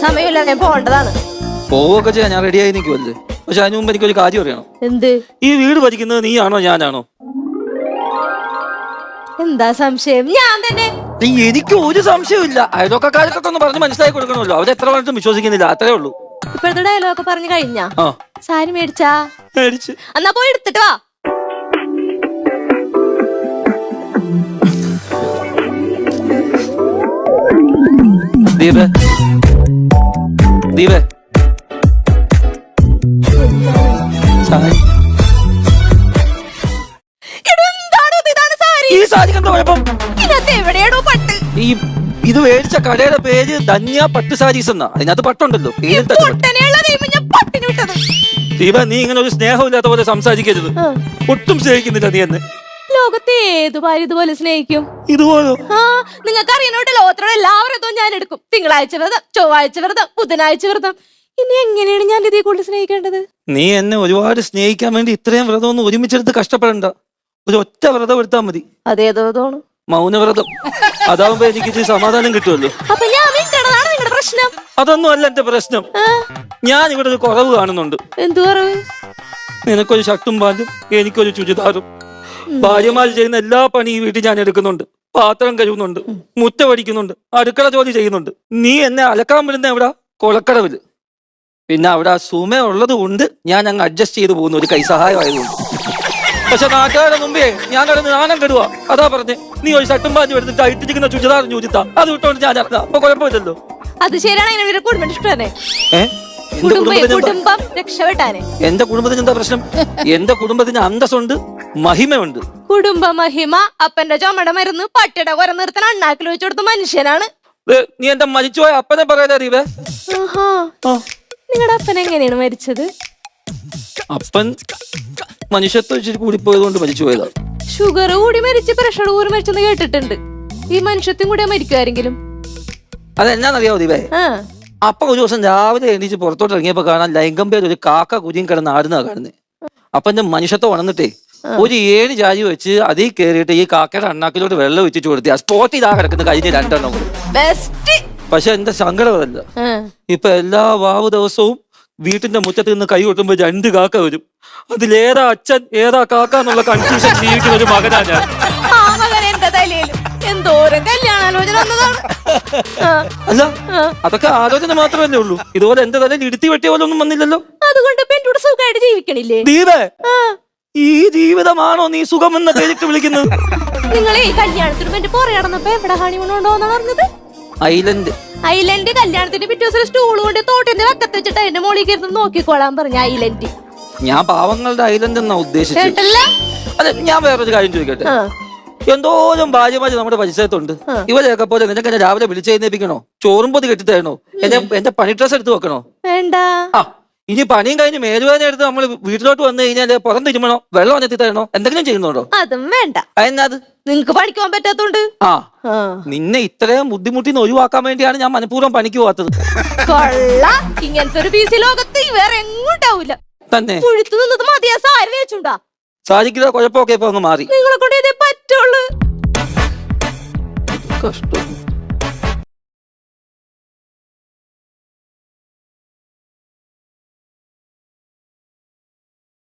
സമയമില്ല, ഞാൻ പോകേണ്ടതാണ്. പോവൊക്കെ ചെയ്യാൻ ഞാൻ റെഡിയായി നിൽക്കുമല്ലേ. പക്ഷെ അതിന് മുമ്പ് എനിക്കൊരു കാര്യം അറിയണം. എന്ത്? ഈ വീട് ഭരിക്കുന്നത് നീയാണോ ഞാനാണോ? എന്താ സംശയം? ഞാൻ തന്നെ. എനിക്ക് ഒരു സംശയമില്ല. അയൽവക്കക്കാർക്കൊക്കെ ഒന്ന് പറഞ്ഞ് മനസ്സിലാക്കി കൊടുക്കണമല്ലോ. അവരെത്ര പറഞ്ഞിട്ടും വിശ്വസിക്കുന്നില്ല, അത്രേ ഉള്ളൂ. ഇപ്പോഴത്തെ ഡയലോഗ് പറഞ്ഞു കഴിഞ്ഞാ? സാരി മേടിച്ചാ? മേടിച്ച്. എന്നാ പോയി എടുത്തിട്ട് വാ. ദീപേ, ദീപേ, ഈ സാരി കണ്ടോ കുഴപ്പം? എവിടെയാണോ പട്ട്? ഇത് മേടിച്ച കടയുടെ പേര് ധന്യ പട്ട് സാരീസ് എന്നാ. അതിനകത്ത് പട്ടുണ്ടല്ലോ. ദീപ, നീ ഇങ്ങനെ ഒരു സ്നേഹമില്ലാത്ത പോലെ സംസാരിക്കരുത്. ഒട്ടും സ്നേഹിക്കുന്നില്ല നീ എന്നെ. ലോകത്തെ ഏതു ഭാര്യ ഇതുപോലെ സ്നേഹിക്കും? ഇതുപോലോ? നിങ്ങൾക്ക് അറിയണോട്ട് ലോകത്തിലുള്ള എല്ലാ വ്രതവും ഞാൻ എടുക്കും. തിങ്കളാഴ്ച വ്രതം, ചൊവ്വാഴ്ച വ്രതം, ബുധനാഴ്ച വ്രതം. ഇനി എങ്ങനെയാണ് ഞാൻ ഇതേ കൂടുതൽ സ്നേഹിക്കേണ്ടത്? നീ എന്നെ ഒരുപാട് സ്നേഹിക്കാൻ വേണ്ടി ഇത്രയും വ്രതം ഒന്നും ഒരുമിച്ചെടുത്ത് കഷ്ടപ്പെടണ്ട. ഒരു ഒറ്റ വ്രതം എടുത്താൽ മതി. അതേതോ തോന്നു? മൗനവ്രതം. അതാവുമ്പോ എനിക്ക് ഇച്ചിരി സമാധാനം കിട്ടുമല്ലോ. അപ്പൊ ഞാൻ മിണ്ടണതാണ് നിങ്ങളുടെ പ്രശ്നം? അതൊന്നും അല്ല എന്റെ പ്രശ്നം. ഞാൻ ഇവിടെ ഒരു കുറവ് കാണുന്നുണ്ട്. എന്തു കുറവ്? നിനക്കൊരു ഷർട്ടും പാന്റും, എനിക്കൊരു ചുരിദാറും. ഭാര്യമാർ ചെയ്യുന്ന എല്ലാ പണി ഈ വീട്ടിൽ ഞാൻ എടുക്കുന്നുണ്ട്. പാത്രം കഴുകുന്നുണ്ട്, മുറ്റമടിക്കുന്നുണ്ട്, അടുക്കള ജോലി ചെയ്യുന്നുണ്ട്. നീ എന്നെ അലക്കാൻ വിടുന്ന എവിടെ? കൊളക്കടവില്. പിന്നെ അവിടെ സുമ ഉള്ളത് കൊണ്ട് ഞാൻ അങ്ങ് അഡ്ജസ്റ്റ് ചെയ്ത് പോകുന്നു, ഒരു കൈസഹായമായതുകൊണ്ട്. പക്ഷെ നാട്ടുകാരുടെ മുമ്പേ ഞാൻ കിടന്ന് നാണം കെടുവാ. അതാ പറഞ്ഞേ, നീ ഒരു ഷർട്ടും പാന്റും എടുത്തിട്ട് ഇട്ടിരിക്കുന്ന ചുരിദാറും ചൂരിത്താ അത് വിട്ടോണ്ട് ഞാൻ ഇറങ്ങാം. അപ്പൊ കുഴപ്പമില്ലല്ലോ. അത് ശരിയാണ്. കുടുംബം ഇഷ്ടമേ. കുടുംബം രക്ഷപ്പെട്ടാനെ. എന്റെ കുടുംബത്തിന് എന്താ പ്രശ്നം? എന്റെ കുടുംബത്തിന് അന്തസ്സുണ്ട്, മഹിമയുണ്ട്. കുടുംബ മഹിമ അപ്പന്റെ ചുമട മരുന്ന് പട്ടിയുടെ കുര നിർത്തണ അണ്ണാക്കിൽ വെച്ചു കൊടുത്ത മനുഷ്യനാണ്. നീ എന്റെ മരിച്ചുപോയ അപ്പനെ പറയാ ദീപേ. നിങ്ങളുടെ അപ്പൻ എങ്ങനെയാണ് മരിച്ചത്? അപ്പൻ മനുഷ്യത്വം ഇച്ചിരി കൂടിപ്പോയത് കൊണ്ട് മരിച്ചു പോയതാ. ഷുഗർ കൂടി മരിച്ച്, പ്രഷർ കൂടി മരിച്ചെന്ന് കേട്ടിട്ടുണ്ട്. ഈ മനുഷ്യത്വം കൂടെ മരിക്കുമാരെങ്കിലും? അതെന്നാന്നറിയാവോ ദീപേ? അപ്പൊ ഒരു ദിവസം രാവിലെ എണീച്ച് പുറത്തോട്ട് ഇറങ്ങിയപ്പോ കാണാൻ ലൈംഗമ്പേര് ഒരു കാക്ക കുരിയും കിടന്ന് ആടുന്നതാ കാണുന്നത്. അപ്പൊ എന്റെ മനുഷ്യത്വം ഉണർന്നിട്ടേ ഒരു 7 ചാരി വെച്ച് അതിൽ കയറിയിട്ട് ഈ കാക്കയുടെ അണ്ണാക്കിലോട്ട് വെള്ളം വെച്ചിട്ട് കൊടുത്തി. ആ സ്പോട്ട് ഇതാ കിടക്കുന്ന കഴിഞ്ഞ 2 എണ്ണം കൂടി. പക്ഷെ എന്റെ സങ്കടം അതല്ല. ഇപ്പൊ എല്ലാ വാവ് ദിവസവും വീട്ടിന്റെ മുറ്റത്ത് നിന്ന് കൈ കൊട്ടുമ്പോ 2 കാക്ക വരും. അതിലേതാ അച്ഛൻ ഏതാ കാക്ക എന്നുള്ള കൺഫ്യൂഷൻ ജീവിക്കുന്ന ഒരു മകനാ ഞാൻ. എന്തോരം കല്യാണാലോചന അല്ല, അതൊക്കെ ആലോചന മാത്രമല്ലേ ഉള്ളൂ. ഇതുപോലെ എന്റെ തലയിൽ ഇടുത്തി വെട്ടിയ പോലെ ഒന്നും വന്നില്ലല്ലോ. അതുകൊണ്ട് സുഖമായിട്ട് ജീവിക്കണില്ലേ ദീപേ? ഈ ജീവിതമാണോ നീ സുഖം എന്ന പേരിട്ട് വിളിക്കുന്നത്? നിങ്ങളെ കല്യാണത്തിന് വേണ്ടി പുറകെ നടന്നപ്പോ എവിടെ ഹണിമൂൺ ഉണ്ടോന്നാ പറഞ്ഞത്? ഐലൻഡ്. കല്യാണത്തിന് പിറ്റേ ദിവസം സ്റ്റൂൾ കൊണ്ട് തോട്ടിന്റെ വക്കത്ത് വെച്ചിട്ട് അതിന്റെ മോളിൽ ഇരുന്ന് നോക്കിക്കോളാൻ പറഞ്ഞ ഐലൻഡ്. ഞാൻ പാവങ്ങളുടെ ഐലൻഡ് എന്നാ ഉദ്ദേശിച്ചത്. അതെ, ഞാൻ വേറൊരു കാര്യം ചോദിക്കട്ടെ. എന്തോരം ഭാര്യമാര് നമ്മുടെ പരിസരത്തുണ്ട്. ഇവരെയൊക്കെ പോലെ നിനക്ക് എന്നെ രാവിലെ വിളിച്ചെഴുന്നേപ്പിക്കണോ? ചോറും പൊതി കെട്ടി തരണോ? എന്റെ പണി ഡ്രസ് എടുത്ത് വെക്കണോ? വേണ്ട. ഇനി പണിയും കഴിഞ്ഞ് മേലുവേദന എടുത്ത് നമ്മൾ വീട്ടിലോട്ട് വന്നു കഴിഞ്ഞാല് പുറം തിരുമണോ? വെള്ളം അനെത്തി തരണോ? എന്തെങ്കിലും ചെയ്യുന്നുണ്ടോ? അതും വേണ്ട. എന്നാത്? നിങ്ങക്ക് പണിക്കാൻ പറ്റാത്തോണ്ട്. നിന്നെ ഇത്രയും ബുദ്ധിമുട്ടിന്ന് ഒഴിവാക്കാൻ വേണ്ടിയാണ് ഞാൻ മനഃപൂർവ്വം പണിക്ക് പോവാത്തത്. ഇങ്ങനത്തെ ഒരു പീസി ലോകത്ത് വേറെ എങ്ങോട്ടാവൂല. തന്നെ കുഴുത്തു നിന്നത് മതിയാ. സാരി വേച്ചുണ്ടാ? സാരിക്കുള്ള കുഴപ്പമൊക്കെ ഇപ്പൊ അങ്ങ് മാറി. നിങ്ങളെ കൊണ്ട് ഇതേ പറ്റുള്ളൂ. കഷ്ടം.